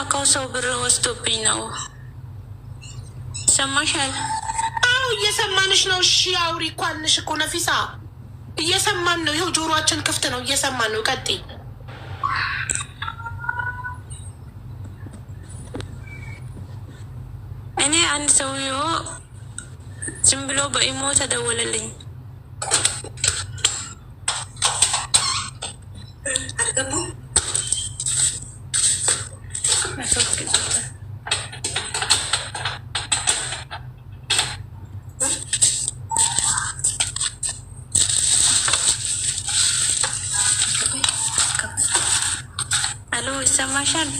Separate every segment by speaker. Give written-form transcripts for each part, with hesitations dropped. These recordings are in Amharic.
Speaker 1: ከላከው ሰው ብር ወስዶብኝ ነው። ሰማሻል?
Speaker 2: አዎ እየሰማንሽ ነው። እሺ አውሪ እኮ አልንሽ እኮ ነፊሳ፣ እየሰማን ነው። ይኸው ጆሮአችን ክፍት ነው፣ እየሰማን ነው። ቀጥይ።
Speaker 1: እኔ አንድ ሰውዬው ዝም ብሎ በኢሞ ተደወለልኝ። አሎ ይሰማሻል?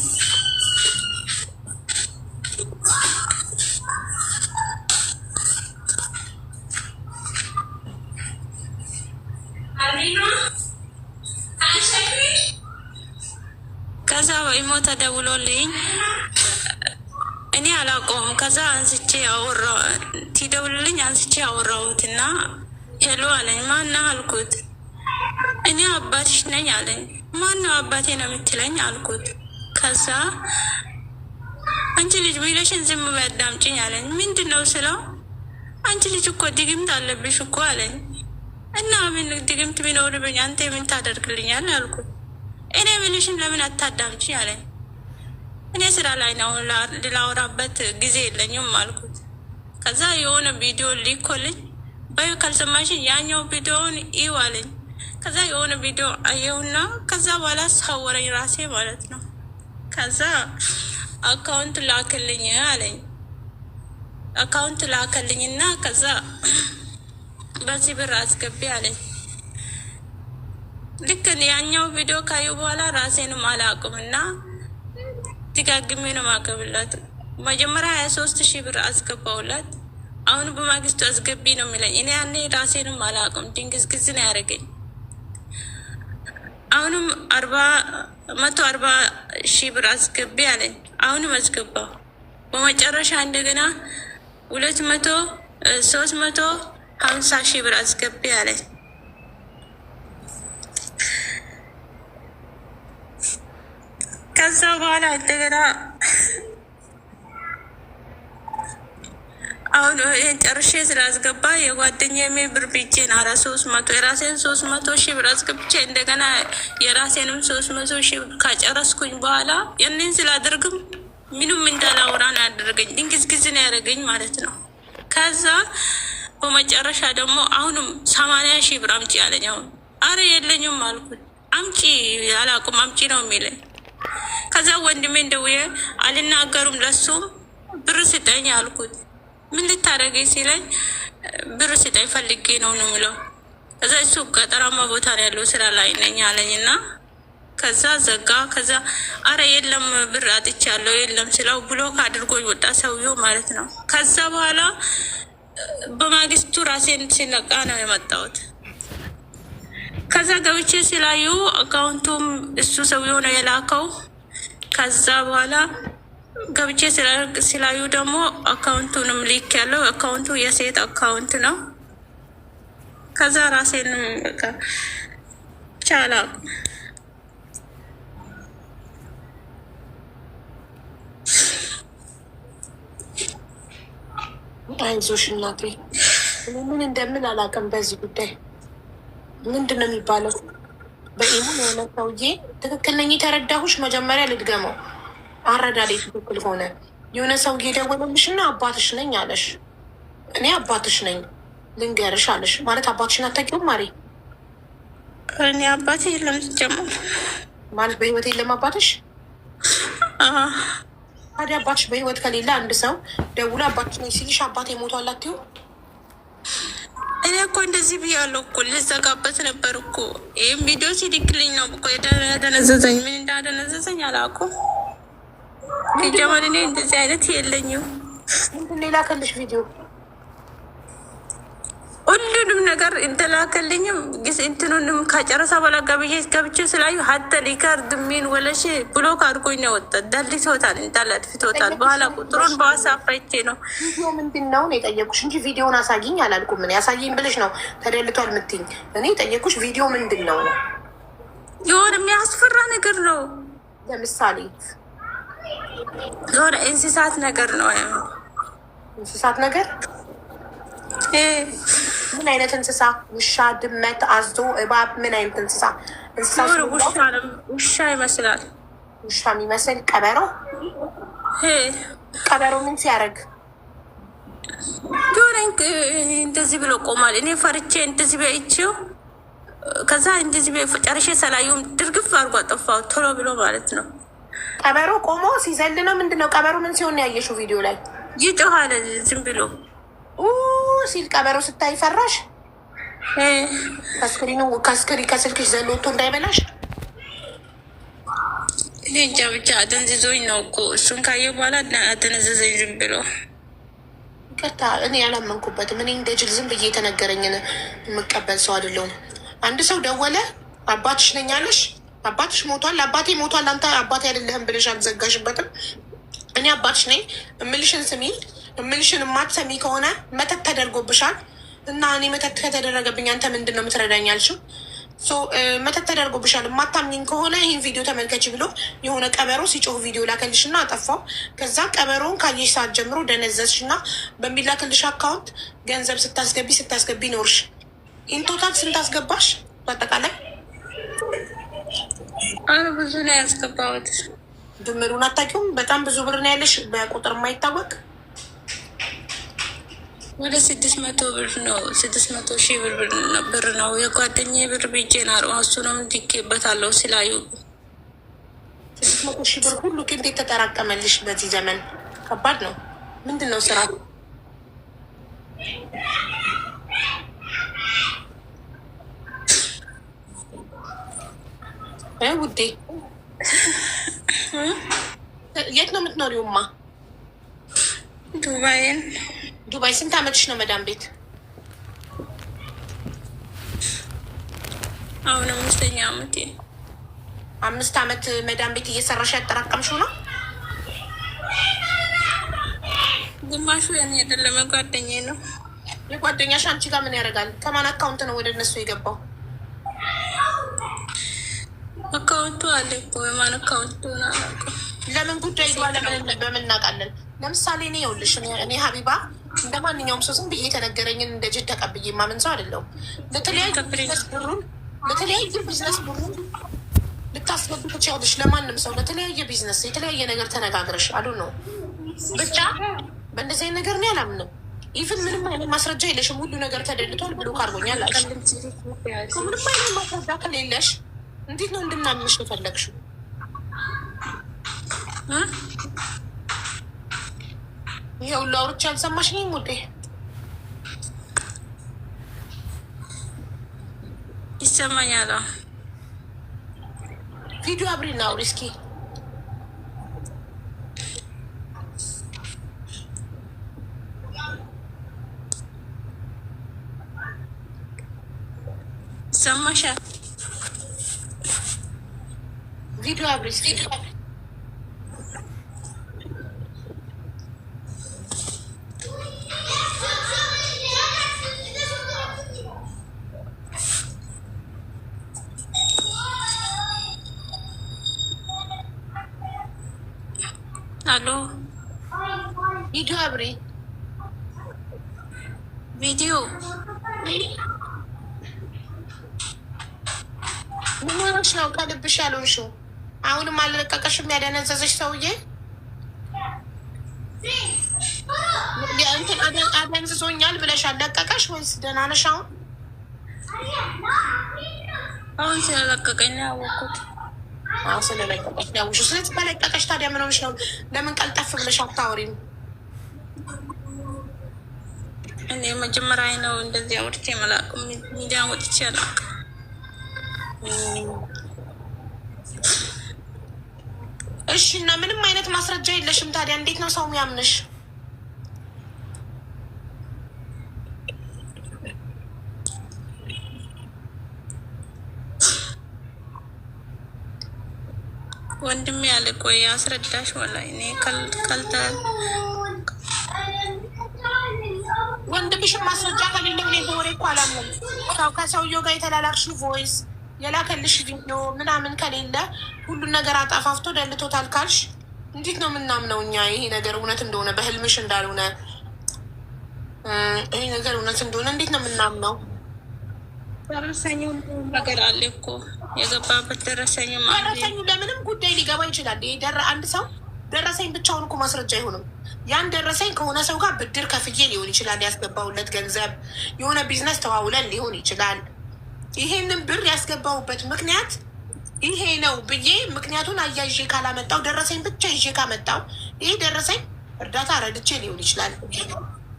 Speaker 1: ከዛ በኢሞ ተደውሎልኝ እኔ አላውቀውም። ከዛ አንስቼ አወራው፣ ሲደውልልኝ አንስቼ አወራሁት እና ሄሎ አለኝ። ማነው አልኩት። እኔ አባትሽ ነኝ አለኝ። ማነው አባቴ ነው የምትለኝ አልኩት። ከዛ አንቺ ልጅ ብለሽን ዝም በይ አዳምጪኝ አለኝ። ምንድን ነው ስለው አንቺ ልጅ እኮ ድግምት አለብሽ እኮ አለኝ። እና ምን ድግምት ቢኖርብኝ አንተ ምን ታደርግልኛል አልኩት። እኔ ምንሽን ለምን አታዳምጪ አለኝ። እኔ ስራ ላይ ነው ላወራበት ጊዜ የለኝም አልኩት። ከዛ የሆነ ቪዲዮ ሊኮልኝ በይ ካልሰማሽን ያኛው ቪዲዮውን ይው አለኝ። ከዛ የሆነ ቪዲዮ አየውና ከዛ በኋላ ሳወረኝ ራሴ ማለት ነው። ከዛ አካውንት ላክልኝ አለኝ። አካውንት ላክልኝና ከዛ በዚህ ብር አስገቢ አለኝ። ልክ ያኛው ቪዲዮ ካዩ በኋላ ራሴንም አላውቅም እና ድጋግሜ ነው ማገብላት። መጀመሪያ 23,000 ብር አስገባውላት። አሁን በማግስቱ አስገቢ ነው የሚለኝ። እኔ ያኔ ራሴንም አላውቅም፣ ድንግዝግዝ ነው ያደረገኝ። አሁንም 140,000 ብር አስገቢ አለኝ። አሁንም አስገባው። በመጨረሻ እንደገና 350,000 ብር አስገቢ አለኝ። ከዛ በኋላ እንደገና አሁን ይህን ጨርሼ ስላስገባ የጓደኛዬ ብር ብቼን 300 የራሴን 300,000 ብር አስገብቼ እንደገና የራሴንም 300,000 ብር ካጨረስኩኝ በኋላ ያንን ስላደርግም ምንም እንዳላወራ ነው ያደረገኝ። ድንግዝግዝ ነው ያደረገኝ ማለት ነው። ከዛ በመጨረሻ ደግሞ አሁንም 80,000 ብር አምጪ አለኝ። አሁን አረ የለኝም አልኩት። አምጪ አላውቅም አምጪ ነው የሚለኝ። ከዛ ወንድሜ እንደውዬ አልናገሩም ለሱም ብር ስጠኝ አልኩት። ምን ልታደርገኝ ሲለኝ ብር ስጠኝ ፈልጌ ነው ነው የሚለው። ከዛ እሱ ገጠራማ ቦታ ነው ያለው ስራ ላይ ነኝ አለኝና ከዛ ዘጋ። ከዛ አረ የለም ብር አጥቻለሁ የለም ስለው ብሎክ አድርጎኝ ወጣ ሰውዬው ማለት ነው። ከዛ በኋላ በማግስቱ ራሴን ሲለቃ ነው የመጣሁት። ከዛ ገብቼ ስላዩ አካውንቱም እሱ ሰውዬው ነው የላከው። ከዛ በኋላ ገብቼ ስላዩ ደግሞ አካውንቱንም ሊክ ያለው አካውንቱ የሴት አካውንት ነው። ከዛ ራሴን ቻላ
Speaker 2: አይዞሽ እናቴ፣ ምን እንደምን አላውቅም በዚህ ጉዳይ። ምንድን ነው የሚባለው? በኢሙ የሆነ ሰውዬ ትክክል ነኝ የተረዳሁሽ። መጀመሪያ ልድገመው አረዳዴ ትክክል ሆነ። የሆነ ሰውዬ ደወለልሽ እና አባትሽ ነኝ አለሽ። እኔ አባትሽ ነኝ ልንገርሽ አለሽ። ማለት አባትሽን አታውቂውም ማሪ?
Speaker 1: እኔ አባቴ የለም ጀመር
Speaker 2: ማለት በህይወት የለም አባትሽ? ታዲያ አባትሽ በህይወት ከሌለ አንድ ሰው ደውሎ አባትሽ ነኝ ሲልሽ አባቴ ሞቷል አትይው?
Speaker 1: እኔ እኮ እንደዚህ ብያለሁ እኮ ልዘጋበት ነበር እኮ። ይህም ቪዲዮ ሲልክልኝ ነው እኮ ያደነዘዘኝ። ምን እንዳደነዘዘኝ አላውቅም። ጀመር እኔ እንደዚህ አይነት የለኝም።
Speaker 2: ሌላ ከልሽ ቪዲዮ
Speaker 1: ሁሉንም ነገር እንትላከልኝም እንትኑንም ከጨረሳ በላ ገብቼ ስላዩ ሀተ ሊካርድ ሚን ወለሽ ብሎክ አድርጎኝ ነው ወጣ። ደልቶታል፣ እንዳለ አጥፍቶታል። በኋላ ቁጥሩን በዋትስአፕ አይቼ ነው።
Speaker 2: ቪዲዮ ምንድን ነው የጠየቁሽ እንጂ ቪዲዮን አሳጊኝ አላልኩም። ምን ያሳየኝ ብለሽ ነው ተደልቷል የምትይኝ? እኔ የጠየቁሽ ቪዲዮ ምንድን ነው ነው?
Speaker 1: የሆነ የሚያስፈራ ነገር ነው።
Speaker 2: ለምሳሌ
Speaker 1: ዞር እንስሳት ነገር ነው።
Speaker 2: እንስሳት ነገር ምን አይነት እንስሳ? ውሻ፣ ድመት፣ አዞ፣ እባብ? ምን አይነት እንስሳ?
Speaker 1: ውሻ ይመስላል።
Speaker 2: ውሻ የሚመስል ቀበሮ። ቀበሮ ምን ሲያደርግ?
Speaker 1: እንደዚህ ብሎ ቆሟል። እኔ ፈርቼ እንደዚህ በይችው ከዛ እንደዚህ ጨርሼ ሰላዩም ድርግፍ አድርጎ አጠፋው ቶሎ ብሎ ማለት ነው።
Speaker 2: ቀበሮ ቆሞ ሲዘል ነው። ምንድን ነው ቀበሮ ምን ሲሆን ያየሽው ቪዲዮ ላይ?
Speaker 1: ይጮሃል ዝም ብሎ
Speaker 2: ሲል ቀበሮ ስታይ ፈራሽ? ከስልክሽ ዘሎ ወጥቶ እንዳይበላሽ።
Speaker 1: እኔ እንጃ ብቻ አደንዝዞኝ ነው እኮ እሱን ካየ በኋላ አደነዘዘኝ ዝም ብሎ።
Speaker 2: ይቅርታ እኔ ያላመንኩበትም። እኔ እንደ ጅል ዝም ብዬ የተነገረኝን የምቀበል ሰው አይደለሁም። አንድ ሰው ደወለ፣ አባትሽ ነኝ አለሽ፣ አባትሽ ሞቷል፣ አባቴ ሞቷል፣ አንተ አባቴ አይደለህም ብለሽ አልዘጋሽበትም። እኔ አባትሽ ነኝ እምልሽን ስሚ። እምልሽን የማትሰሚ ከሆነ መተት ተደርጎብሻል እና እኔ መተት ከተደረገብኝ አንተ ምንድን ነው የምትረዳኝ አልሽው። መተት ተደርጎብሻል የማታምኝኝ ከሆነ ይህን ቪዲዮ ተመልከች ብሎ የሆነ ቀበሮ ሲጮህ ቪዲዮ ላከልሽ እና አጠፋው። ከዛ ቀበሮውን ካየሽ ሰዓት ጀምሮ ደነዘዝሽ እና በሚላክልሽ አካውንት ገንዘብ ስታስገቢ ኖርሽ። ኢንቶታል ስንት አስገባሽ? በአጠቃላይ
Speaker 1: ብዙ ነው ያስገባሁት።
Speaker 2: ድምሩን አታውቂውም? በጣም ብዙ ብር ነው ያለሽ፣ በቁጥር የማይታወቅ
Speaker 1: ወደ 600 ብር ነው። 600,000 ብር ነው የጓደኛዬ ብር ብዬ ነው እሱንም እንዲኬበታለሁ ስላዩ
Speaker 2: 600,000 ብር ሁሉ ግን የተጠራቀመልሽ በዚህ ዘመን ከባድ ነው። ምንድን ነው ስራ? ውዴ የት ነው የምትኖሪውማ? ዱባይ። ስንት አመትሽ ነው መዳም ቤት?
Speaker 1: አሁን 5ኛ አመቴ።
Speaker 2: 5 አመት መዳም ቤት እየሰራሽ ያጠራቀምሽው ነው?
Speaker 1: ግማሹ የኔ አይደለም ጓደኛዬ ነው።
Speaker 2: የጓደኛሽ አንቺ ጋር ምን ያደርጋል? ከማን አካውንት ነው ወደ እነሱ የገባው?
Speaker 1: አካውንቱ አለ እኮ የማን አካውንቱ ነው?
Speaker 2: ለምን ጉዳይ በምን እናውቃለን? ለምሳሌ እኔ ይኸውልሽ፣ እኔ ሀቢባ እንደ ማንኛውም ሰው ዝም ብዬ የተነገረኝን እንደ ጅድ ተቀብዬ ማምን ሰው አይደለሁም። ለተለያዩ ቢዝነስ ብሩን ልታስገቡ ትችያለሽ። ለማንም ሰው ለተለያየ ቢዝነስ የተለያየ ነገር ተነጋግረሽ አሉ ነው። ብቻ በእንደዚህ አይነት ነገር እኔ አላምንም። ኢቭን ምንም አይነት ማስረጃ የለሽም፣ ሁሉ ነገር ተደልቷል ብሎ ካርጎኛል አልሽ። ምንም አይነት ማስረጃ ከሌለሽ እንዴት ነው እንድናምንሽ የፈለግሽው? ይሄ ሁሉ አውርቼ አልሰማሽኝም ውዴ?
Speaker 1: ይሰማኛል።
Speaker 2: ቪዲዮ አብሪና አውሪ እስኪ።
Speaker 1: ይሰማሻል?
Speaker 2: ቪዲዮ አብሪ እስኪ።
Speaker 1: አሎ
Speaker 2: ቪዲዮ አብሪ።
Speaker 1: ቪዲዮ
Speaker 2: ምን ሆነሽ ነው? ከልብሽ ያልሆንሽው አሁንም አልለቀቀሽም? ያደነዘዘሽ ሰውዬ እንትን አደንዝዞኛል ብለሽ አለቀቀሽ ወይስ ደህና ነሽ?
Speaker 1: አሁን ስለለቀቀኝ ነው ያወቅሁት።
Speaker 2: ስለለቀቀሽ ነው ያወቅሽው። ስለዚህ በለቀቀሽ ታዲያ ምን ሆነሽ ነው? ለምን ቀልጠፍ ብለሽ አታወሪም?
Speaker 1: እኔ መጀመሪያ ነው እንደዚህ አውርቼ መላቅም ሚዲያ ወጥቼ አላውቅም። እሺ
Speaker 2: እና ምንም አይነት ማስረጃ የለሽም። ታዲያ እንዴት ነው ሰው የሚያምንሽ?
Speaker 1: ወንድሜ ያለ ቆይ አስረዳሽ። ወላሂ እኔ ካልተ
Speaker 2: ወንድምሽን ማስረጃ ከሌለው እኔ በወሬ እኮ አላምንም። ከሰውየው ጋር የተላላክሽው ቮይስ የላከልሽ ቪዲዮ ምናምን ከሌለ ሁሉን ነገር አጣፋፍቶ ደልቶታል ካልሽ እንዴት ነው የምናምነው እኛ ይሄ ነገር እውነት እንደሆነ በህልምሽ እንዳልሆነ ይሄ ነገር እውነት እንደሆነ እንዴት ነው የምናምነው?
Speaker 1: ደረሰኝ ነገር አለ እኮ የገባበት ደረሰኝ
Speaker 2: ደረሰኙ ለምንም ጉዳይ ሊገባ ይችላል። አንድ ሰው ደረሰኝ ብቻውን እኮ ማስረጃ አይሆንም። ያን ደረሰኝ ከሆነ ሰው ጋር ብድር ከፍዬ ሊሆን ይችላል ያስገባውለት ገንዘብ፣ የሆነ ቢዝነስ ተዋውለን ሊሆን ይችላል። ይሄንን ብር ያስገባውበት ምክንያት ይሄ ነው ብዬ ምክንያቱን አያይዤ ካላመጣው ደረሰኝ ብቻ ይዤ ካመጣው ይሄ ደረሰኝ እርዳታ ረድቼ ሊሆን ይችላል፣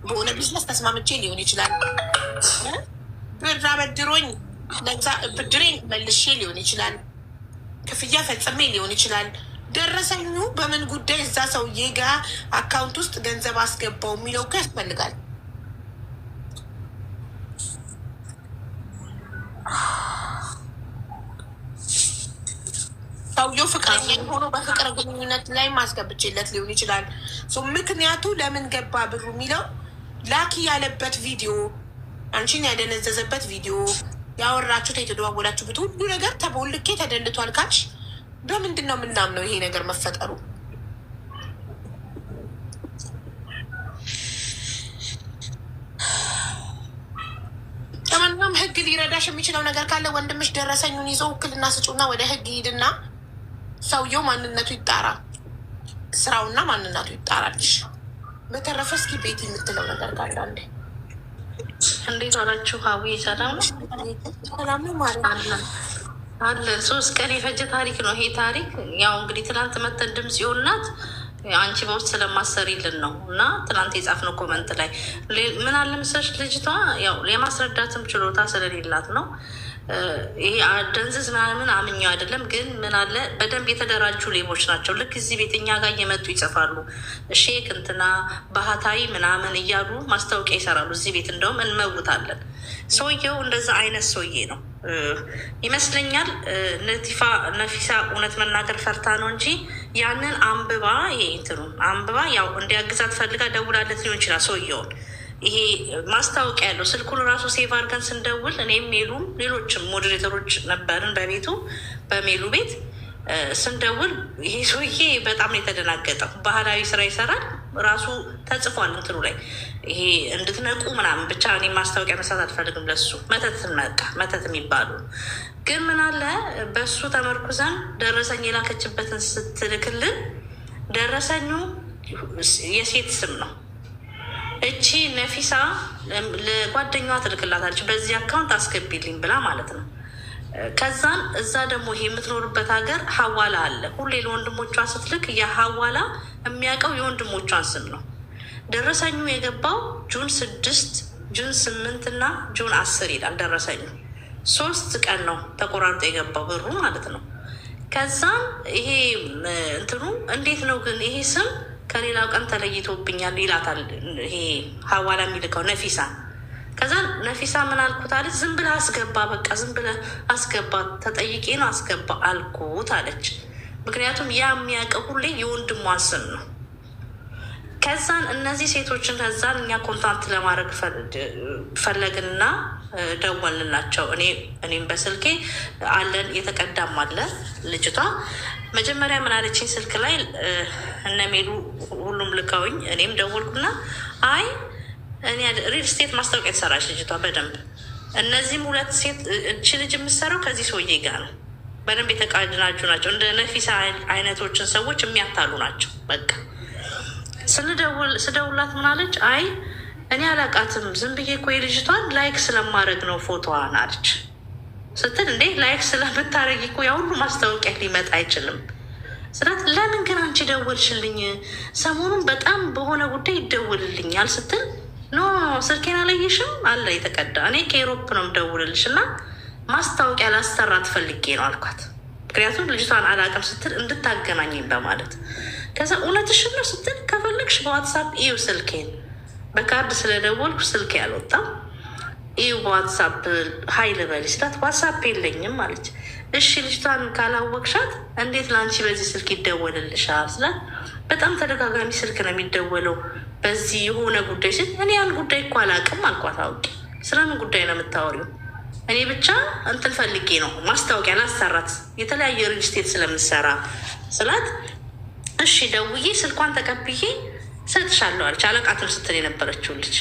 Speaker 2: በሆነ ቢዝነስ ተስማምቼ ሊሆን ይችላል፣ ብር አበድሮኝ ብድሬን መልሼ ሊሆን ይችላል፣ ክፍያ ፈጽሜ ሊሆን ይችላል። ደረሰኙ በምን ጉዳይ እዛ ሰውዬ ጋር አካውንት ውስጥ ገንዘብ አስገባው የሚለው እኮ ያስፈልጋል። ሰውየው ፍቅረኛ ሆኖ በፍቅር ግንኙነት ላይ ማስገብቼለት ሊሆን ይችላል። ምክንያቱ ለምን ገባ ብሩ የሚለው ላኪ ያለበት ቪዲዮ፣ አንቺን ያደነዘዘበት ቪዲዮ፣ ያወራችሁት የተደዋወላችሁበት ሁሉ ነገር ተቦልኬ ተደልቷል ካልሽ በምንድን ነው የምናምነው ይሄ ነገር መፈጠሩ? ለማንኛውም ህግ ሊረዳሽ የሚችለው ነገር ካለ ወንድምሽ ደረሰኙን ይዞ ውክልና ስጩና ወደ ህግ ሂድና ሰውየው ማንነቱ ይጣራ፣ ስራውና ማንነቱ ይጣራልሽ። በተረፈ እስኪ ቤት የምትለው ነገር ካለ አንዴ።
Speaker 3: እንዴት ዋላችሁ? ሀዊ ሰላም ነው?
Speaker 2: ሰላም ነው ማለት
Speaker 3: አለ 3 ቀን የፈጀ ታሪክ ነው ይሄ ታሪክ። ያው እንግዲህ ትናንት መተን ድምፅ ይሆናት አንቺ በውስጥ ስለማሰሪልን ነው እና ትናንት የጻፍነው ኮመንት ላይ ምን አለ መሰለሽ ልጅቷ ያው የማስረዳትም ችሎታ ስለሌላት ነው። ይሄ ደንዝዝ ምናምን አምኛው አይደለም፣ ግን ምን አለ በደንብ የተደራጁ ሌቦች ናቸው። ልክ እዚህ ቤት እኛ ጋር እየመጡ ይጽፋሉ፣ ሼክ እንትና ባህታዊ ምናምን እያሉ ማስታወቂያ ይሰራሉ። እዚህ ቤት እንደውም እንመውታለን። ሰውየው እንደዛ አይነት ሰውዬ ነው ይመስለኛል። ነፊሳ እውነት መናገር ፈርታ ነው እንጂ ያንን አንብባ ይሄ እንትኑ አንብባ ያው እንዲያግዛት ፈልጋ ደውላለት ሊሆን ይችላል ሰውየውን። ይሄ ማስታወቂያ ያለው ስልኩን ራሱ ሴቭ አድርገን ስንደውል እኔም ሜሉም ሌሎችም ሞዴሬተሮች ነበርን በቤቱ በሜሉ ቤት ስንደውል ይሄ ሰውዬ በጣም ነው የተደናገጠው። ባህላዊ ስራ ይሰራል ራሱ ተጽፏል እንትኑ ላይ ይሄ እንድትነቁ ምናምን ብቻ እኔ ማስታወቂያ መስራት አልፈልግም ለሱ መተት የሚባሉ ግን ምን አለ በሱ ተመርኩዘን ደረሰኝ የላከችበትን ስትልክልን ደረሰኙ የሴት ስም ነው። እቺ ነፊሳ ለጓደኛዋ ትልክላታለች በዚህ አካውንት አስገቢልኝ ብላ ማለት ነው። ከዛን እዛ ደግሞ ይሄ የምትኖርበት ሀገር ሀዋላ አለ። ሁሌ ለወንድሞቿ ስትልክ የሀዋላ የሚያውቀው የወንድሞቿን ስም ነው። ደረሰኙ የገባው ጁን 6 ጁን 8 እና ጁን 10 ይላል ደረሰኙ። 3 ቀን ነው ተቆራርጦ የገባው ብሩ ማለት ነው። ከዛም ይሄ እንትኑ እንዴት ነው ግን ይሄ ስም ከሌላው ቀን ተለይቶብኛል ይላታል ይሄ ሀዋላ የሚልከው ነፊሳ። ከዛ ነፊሳ ምን አልኩት አለች፣ ዝም ብለህ አስገባ፣ በቃ ዝም ብለህ አስገባ፣ ተጠይቄ ነው አስገባ አልኩት አለች። ምክንያቱም ያ የሚያውቀው ሁሌ የወንድሟ ስም ነው። ከዛን እነዚህ ሴቶችን ከዛን እኛ ኮንታክት ለማድረግ ፈለግንና ደወልንላቸው። እኔም በስልኬ አለን የተቀዳም አለ ልጅቷ። መጀመሪያ ምን አለችኝ ስልክ ላይ እነሜሉ ሁሉም ልካውኝ እኔም ደወልኩና አይ እኔ ሪል ስቴት ማስታወቂያ የተሰራች ልጅቷ በደንብ እነዚህም 2 ሴት እቺ ልጅ የምትሰራው ከዚህ ሰውዬ ጋር ነው። በደንብ የተቃድናጁ ናቸው። እንደ ነፊሳ አይነቶችን ሰዎች የሚያታሉ ናቸው። በቃ ስደውላት ምናለች አይ እኔ አላቃትም ዝም ብዬ እኮ የልጅቷን ላይክ ስለማድረግ ነው ፎቶዋን አለች ስትል፣ እንዴ ላይክ ስለምታደረግ እኮ ያ ሁሉ ማስታወቂያ ሊመጣ አይችልም ስላት፣ ለምን ግን አንቺ ደወልሽልኝ? ሰሞኑን በጣም በሆነ ጉዳይ ይደውልልኛል ስትል፣ ኖ ስልኬን አለየሽም አለ የተቀዳ እኔ ከኤሮፕ ነው የምደውልልሽ እና ማስታወቂያ ላሰራ ትፈልጌ ነው አልኳት። ምክንያቱም ልጅቷን አላውቅም ስትል እንድታገናኘኝ በማለት ከዛ እውነትሽን ነው ስትል፣ ከፈለግሽ በዋትሳፕ እዩ ስልኬን፣ በካርድ ስለደወልኩ ስልኬ አልወጣም እዩ በዋትሳፕ ሀይል በል ስላት፣ ዋትሳፕ የለኝም አለች። እሺ ልጅቷን ካላወቅሻት እንዴት ለአንቺ በዚህ ስልክ ይደወልልሻል ስላት፣ በጣም ተደጋጋሚ ስልክ ነው የሚደወለው በዚህ የሆነ ጉዳይ ሲል፣ እኔ ያን ጉዳይ እኮ አላውቅም አልኳት። አውቂ ስለምን ጉዳይ ነው የምታወሪው? እኔ ብቻ እንትን ፈልጌ ነው ማስታወቂያ ላሰራት የተለያየ ሪል ስቴት ስለምሰራ ስላት፣ እሺ ደውዬ ስልኳን ተቀብዬ ሰጥሻለሁ አለች። አለቃትም ስትል የነበረችው ልጅ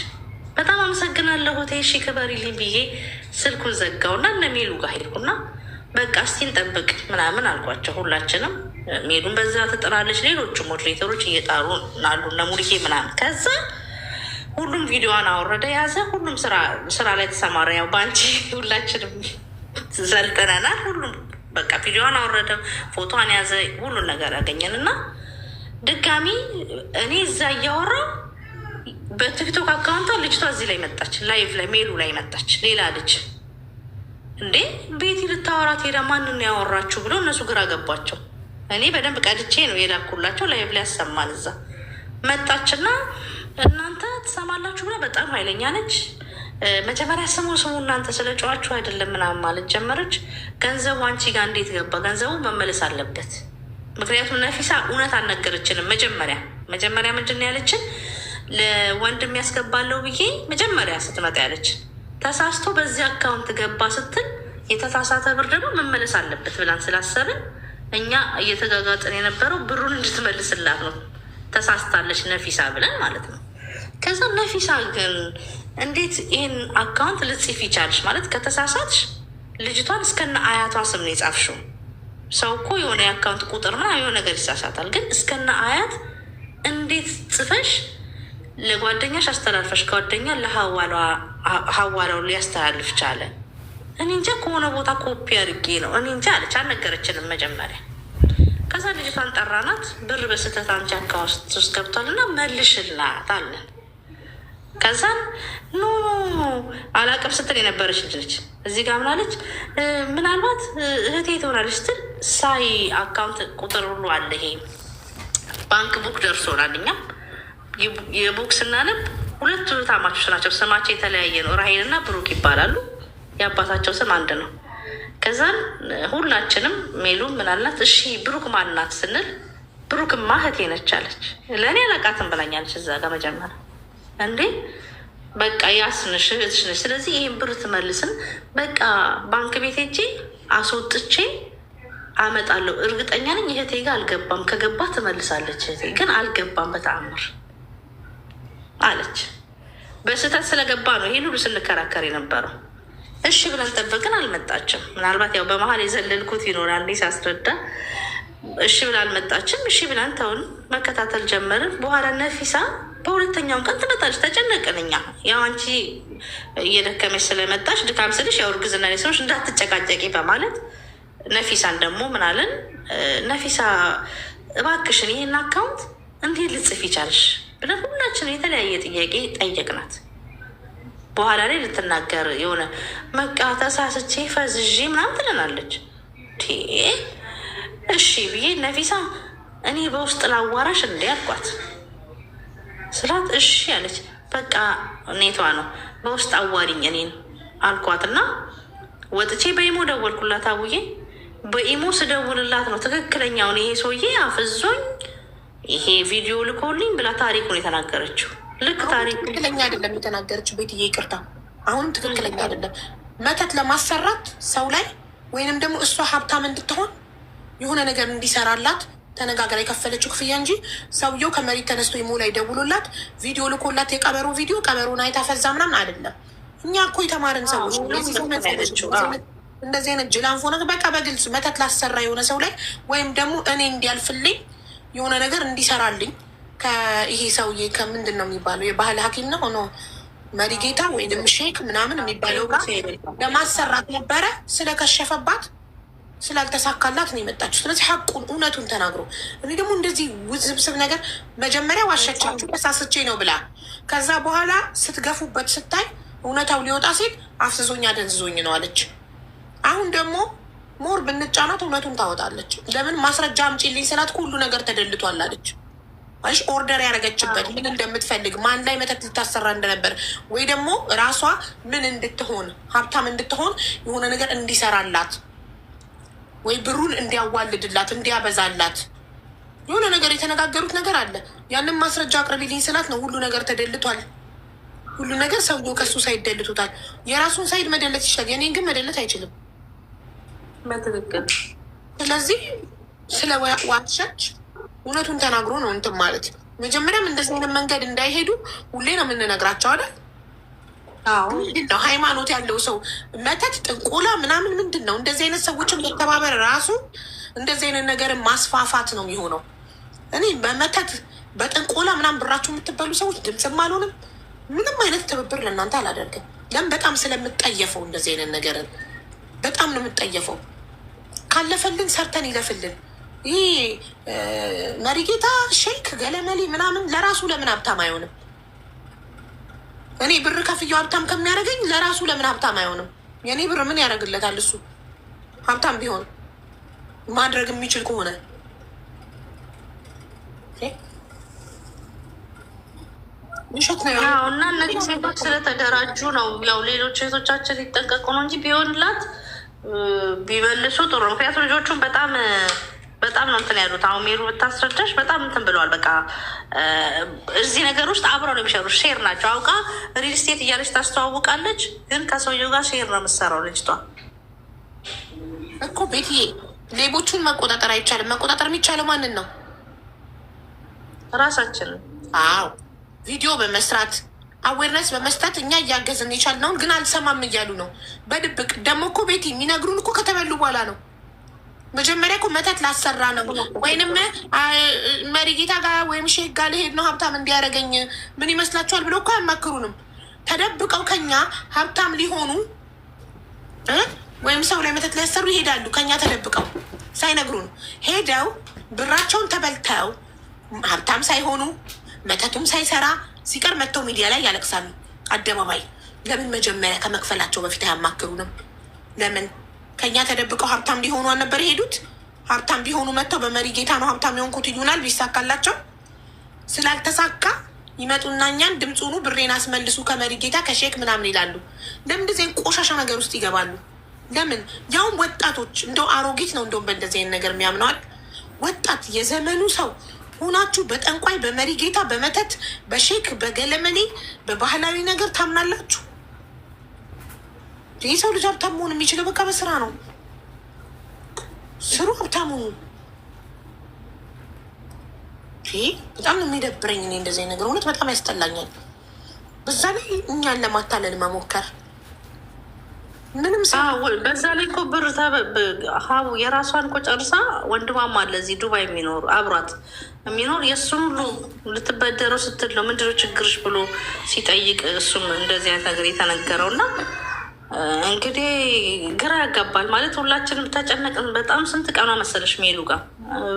Speaker 3: በጣም አመሰግናለሁ ሆቴ እሺ ክበሪልኝ ብዬ ስልኩን ዘጋውና እነ ሜሉ ጋር ሄድኩና በቃ እስቲ እንጠብቅ ምናምን አልኳቸው። ሁላችንም ሜሉን በዛ ትጥራለች፣ ሌሎቹ ሞዴሬተሮች እየጣሩ ናሉ እነ ሙልዬ ምናምን። ከዛ ሁሉም ቪዲዮዋን አወረደ ያዘ። ሁሉም ስራ ላይ ተሰማረ። ያው በአንቺ ሁላችንም ዘልጠነናል። ሁሉም በቃ ቪዲዮዋን አወረደ፣ ፎቶዋን ያዘ፣ ሁሉን ነገር ያገኘን እና ድጋሚ እኔ እዛ እያወራ በቲክቶክ አካውንቷ ልጅቷ እዚህ ላይ መጣች፣ ላይቭ ላይ ሜሉ ላይ መጣች። ሌላ ልጅ እንዴ ቤቲ ልታወራት ሄዳ ማንን ያወራችሁ ብሎ እነሱ ግራ ገባቸው። እኔ በደንብ ቀድቼ ነው የላኩላቸው። ላይቭ ላይ ያሰማል። እዛ መጣችና እናንተ ትሰማላችሁ ብላ በጣም ኃይለኛ ነች። መጀመሪያ ስሙ እናንተ ስለ ጨዋችሁ አይደለም ምናምን ማለት ጀመረች። ገንዘቡ አንቺ ጋር እንዴት ገባ? ገንዘቡ መመለስ አለበት። ምክንያቱም ነፊሳ እውነት አልነገረችንም። መጀመሪያ ምንድን ነው ያለችን? ለወንድም ያስገባለው ብዬ መጀመሪያ ስትመጣ ያለችን ተሳስቶ በዚህ አካውንት ገባ ስትል የተሳሳተ ብር ደግሞ መመለስ አለበት ብላን ስላሰብን እኛ እየተጋጋጥን የነበረው ብሩን እንድትመልስላት ነው። ተሳስታለች ነፊሳ ብለን ማለት ነው። ከዛ ነፊሳ ግን እንዴት ይህን አካውንት ልጽፍ ይቻልሽ? ማለት ከተሳሳትሽ ልጅቷን እስከነ አያቷ ስም ነው የጻፍሽው። ሰው እኮ የሆነ የአካውንት ቁጥር ምናምን የሆነ ነገር ይሳሳታል። ግን እስከነ አያት እንዴት ጽፈሽ ለጓደኛሽ አስተላልፈሽ ጓደኛ ለሀዋላው ሊያስተላልፍ ቻለ? እኔ እንጃ ከሆነ ቦታ ኮፒ አድርጌ ነው እኔ እንጃ አለች። አልነገረችንም መጀመሪያ። ከዛ ልጅቷን ጠራናት። ብር በስህተት አንቺ አካውንት ውስጥ ገብቷል እና መልሽላት አለን። ከዛን ኖ አላቅም ስትል የነበረች ልጅ ነች። እዚህ ጋር ምናለች? ምናልባት እህቴ ትሆናለች ስትል ሳይ አካውንት ቁጥር ሁሉ አለ። ይሄ ባንክ ቡክ ደርሶናል። እኛም የቡክ ስናነብ ሁለቱ ታማቾች ናቸው። ስማቸው የተለያየ ነው። ራሄል እና ብሩክ ይባላሉ። የአባታቸው ስም አንድ ነው። ከዛን ሁላችንም ሜሉ ምናልናት? እሺ ብሩክ ማናት ስንል ብሩክማ እህቴ ነች አለች። ለእኔ አላቃትም ብላኛለች። እዛ ጋር መጀመሪያ እንዴ በቃ ያስንሽ እህትሽ ነች። ስለዚህ ይህን ብር ትመልስን በቃ ባንክ ቤት ሄጄ አስወጥቼ አመጣለሁ። እርግጠኛ ነኝ እህቴ ጋር አልገባም። ከገባ ትመልሳለች። እህቴ ግን አልገባም በተአምር አለች። በስህተት ስለገባ ነው ይህን ሁሉ ስንከራከር የነበረው። እሺ ብለን ጠበቅን። አልመጣችም። ምናልባት ያው በመሀል የዘለልኩት ይኖራል ሳስረዳ። እሺ ብላ አልመጣችም። እሺ ብለን ተውን፣ መከታተል ጀመርን። በኋላ ነፊሳ በሁለተኛውን ቀን ትመጣለች። ተጨነቅን እኛ። ያው አንቺ እየደከመች ስለመጣች ድካም ስልሽ ያው እርግዝና ሰዎች እንዳትጨቃጨቂ በማለት ነፊሳን ደግሞ ምናለን? ነፊሳ እባክሽን ይህን አካውንት እንዴት ልጽፍ ይቻልሽ ብለን ሁላችን የተለያየ ጥያቄ ጠየቅናት። በኋላ ላይ ልትናገር የሆነ መቃ ተሳስቼ ፈዝዤ ምናምን ትለናለች። እሺ ብዬ ነፊሳ እኔ በውስጥ ላዋራሽ እንዲ አልኳት ስላት እሺ አለች። በቃ ኔቷ ነው በውስጥ አዋሪኝ እኔን አልኳት እና ወጥቼ በኢሞ ደወልኩላት። አውዬ በኢሞ ስደውልላት ነው ትክክለኛውን ይሄ ሰውዬ አፍዞኝ ይሄ ቪዲዮ ልኮልኝ ብላ ታሪኩን የተናገረችው። ልክ ታሪክ
Speaker 2: ትክክለኛ አይደለም የተናገረችው። ቤትዬ ይቅርታ፣ አሁን ትክክለኛ አይደለም። መተት ለማሰራት ሰው ላይ ወይንም ደግሞ እሷ ሀብታም እንድትሆን የሆነ ነገር እንዲሰራላት ተነጋግራ የከፈለችው ክፍያ እንጂ ሰውየው ከመሬት ተነስቶ ኢሞ ላይ ደውሎላት ቪዲዮ ልኮላት የቀበሮ ቪዲዮ ቀበሮን አይታ ፈዛ ምናምን አይደለም። እኛ እኮ የተማርን ሰዎች እንደዚህ አይነት ጅላንፎ ነገር በቃ በግልጽ መተት ላሰራ የሆነ ሰው ላይ ወይም ደግሞ እኔ እንዲያልፍልኝ የሆነ ነገር እንዲሰራልኝ ከይሄ ሰውዬ ከምንድን ነው የሚባለው የባህል ሐኪም ነው ሆኖ መሪጌታ ወይም ሼክ ምናምን የሚባለው ጋር ለማሰራት ነበረ። ስለከሸፈባት ስላልተሳካላት ነው የመጣችው። ስለዚህ ሐቁን እውነቱን ተናግሮ እኔ ደግሞ እንደዚህ ውዝብስብ ነገር መጀመሪያ ዋሸቻችሁ ተሳስቼ ነው ብላ ከዛ በኋላ ስትገፉበት ስታይ እውነታው ሊወጣ ሲል አፍስዞኝ አደንዝዞኝ ነው አለች። አሁን ደግሞ ሞር ብንጫናት እውነቱን ታወጣለች። ለምን ማስረጃ አምጪልኝ ስላት ሁሉ ነገር ተደልቷል አለች። አይሽ ኦርደር ያደረገችበት ምን እንደምትፈልግ ማን ላይ መተት ልታሰራ እንደነበር ወይ ደግሞ ራሷ ምን እንድትሆን ሀብታም እንድትሆን የሆነ ነገር እንዲሰራላት ወይ ብሩን እንዲያዋልድላት እንዲያበዛላት የሆነ ነገር የተነጋገሩት ነገር አለ። ያንን ማስረጃ አቅርቢልኝ ስላት ነው ሁሉ ነገር ተደልቷል። ሁሉ ነገር ሰውየው ከሱ ሳይድ ደልቶታል። የራሱን ሳይድ መደለት ይችላል፣ የኔን ግን መደለት አይችልም።
Speaker 3: በትክክል
Speaker 2: ስለዚህ ስለ ዋሸች እውነቱን ተናግሮ ነው እንትን ማለት። መጀመሪያም እንደዚህ አይነት መንገድ እንዳይሄዱ ሁሌ ነው የምንነግራቸው አይደል? ምንድን ነው ሃይማኖት ያለው ሰው መተት፣ ጥንቆላ ምናምን ምንድን ነው? እንደዚህ አይነት ሰዎችን መተባበር ራሱ እንደዚህ አይነት ነገርን ማስፋፋት ነው የሚሆነው። እኔ በመተት በጥንቆላ ምናምን ብራችሁ የምትበሉ ሰዎች ድምፅም አልሆንም፣ ምንም አይነት ትብብር ለእናንተ አላደርግም። ለምን? በጣም ስለምጠየፈው እንደዚህ አይነት ነገርን በጣም ነው የምጠየፈው። ካለፈልን ሰርተን ይለፍልን። ይህ መሪጌታ ሼክ ገለመሌ ምናምን ለራሱ ለምን ሀብታም አይሆንም? እኔ ብር ከፍየው ሀብታም ከሚያደርገኝ ለራሱ ለምን ሀብታም አይሆንም? የእኔ ብር ምን ያደርግለታል? እሱ ሀብታም ቢሆን ማድረግ የሚችል ከሆነ
Speaker 3: እና እነዚህ ሴቶች ስለተደራጁ ነው። ያው ሌሎች ሴቶቻችን ሊጠንቀቁ ነው እንጂ ቢሆንላት ቢመልሱ ጥሩ ነው። ምክንያቱም ልጆቹን በጣም ነው እንትን ያሉት። አሁን ሜሩ ብታስረዳሽ በጣም እንትን ብለዋል። በቃ እዚህ ነገር ውስጥ አብረው ነው የሚሰሩ። ሼር ናቸው። አውቃ ሪል ስቴት እያለች ታስተዋውቃለች፣ ግን ከሰውየው ጋር ሼር ነው የምትሰራው ልጅቷ
Speaker 2: እኮ። ቤትዬ ሌቦቹን መቆጣጠር አይቻልም። መቆጣጠር የሚቻለው ማንን ነው?
Speaker 3: ራሳችን።
Speaker 2: አዎ ቪዲዮ በመስራት አዌርነስ በመስጠት እኛ እያገዝን የቻልነውን ግን አልሰማም እያሉ ነው በድብቅ። ደግሞ እኮ ቤቲ የሚነግሩን እኮ ከተበሉ በኋላ ነው። መጀመሪያ እኮ መተት ላሰራ ነው ወይንም መሪጌታ ጋር ወይም ሼክ ጋር ልሄድ ነው ሀብታም እንዲያደርገኝ ምን ይመስላችኋል ብለው እኮ አያማክሩንም። ተደብቀው ከኛ ሀብታም ሊሆኑ ወይም ሰው ላይ መተት ሊያሰሩ ይሄዳሉ። ከኛ ተደብቀው ሳይነግሩን ሄደው ብራቸውን ተበልተው ሀብታም ሳይሆኑ መተቱም ሳይሰራ ሲቀር መጥተው ሚዲያ ላይ ያለቅሳሉ አደባባይ። ለምን መጀመሪያ ከመክፈላቸው በፊት አያማክሩንም? ለምን ከኛ ተደብቀው ሀብታም ሊሆኑ አልነበር የሄዱት? ሀብታም ቢሆኑ መጥተው በመሪ ጌታ ነው ሀብታም የሆንኩት ይሉናል። ቢሳካላቸው ስላልተሳካ ይመጡና እኛን ድምፁኑ ብሬን አስመልሱ ከመሪ ጌታ ከሼክ ምናምን ይላሉ። ለምን እንደዚህ ቆሻሻ ነገር ውስጥ ይገባሉ? ለምን? ያውም ወጣቶች እንደው አሮጊት ነው እንደውም በእንደዚህ አይነት ነገር የሚያምነዋል። ወጣት የዘመኑ ሰው ሆናችሁ በጠንቋይ በመሪ ጌታ በመተት በሼክ በገለመኔ በባህላዊ ነገር ታምናላችሁ? ይህ ሰው ልጅ ሀብታም መሆን የሚችለው በቃ በስራ ነው። ስሩ፣ ሀብታሙ። በጣም ነው የሚደብረኝ እኔ እንደዚህ ነገር እውነት በጣም ያስጠላኛል። በዛ ላይ እኛን ለማታለል መሞከር ምንም
Speaker 3: በዛ ላይ እኮ ብር ሀቡ የራሷን እኮ ጨርሳ ወንድማም አለ እዚህ ዱባይ የሚኖር አብሯት የሚኖር የእሱን ሁሉ ልትበደረው ስትል ነው ምንድነው ችግርሽ ብሎ ሲጠይቅ እሱም እንደዚህ አይነት ነገር የተነገረው እና እንግዲህ ግራ ያጋባል። ማለት ሁላችንም ተጨነቅን። በጣም ስንት ቀኗ መሰለሽ ሜሉ ጋር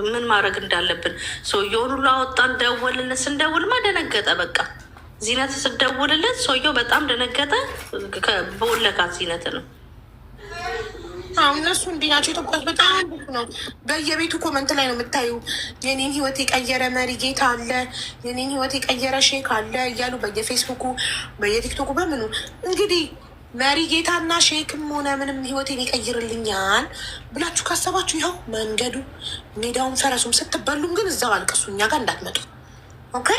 Speaker 3: ምን ማድረግ እንዳለብን ሰውየውን ሁሉ አወጣን። ደወልለት። ስንደውልማ ደነገጠ። በቃ ዚነት ስደውልለት ሰውየው በጣም ደነገጠ። በወለካት ዚነት ነው።
Speaker 2: አሁን እነሱ እንዲህ ናቸው። ኢትዮጵያ በጣም ነው። በየቤቱ ኮመንት ላይ ነው የምታዩ የኔን ህይወት የቀየረ መሪ ጌታ አለ፣ የኔን ህይወት የቀየረ ሼክ አለ እያሉ በየፌስቡኩ በየቲክቶኩ በምኑ እንግዲህ መሪ ጌታና ሼክም ሆነ ምንም ህይወቴን ይቀይርልኛል ብላችሁ ካሰባችሁ ይኸው መንገዱ ሜዳውን ፈረሱም ስትበሉም ግን እዛው አልቅሱ፣ እኛ ጋር እንዳትመጡ። ኦኬ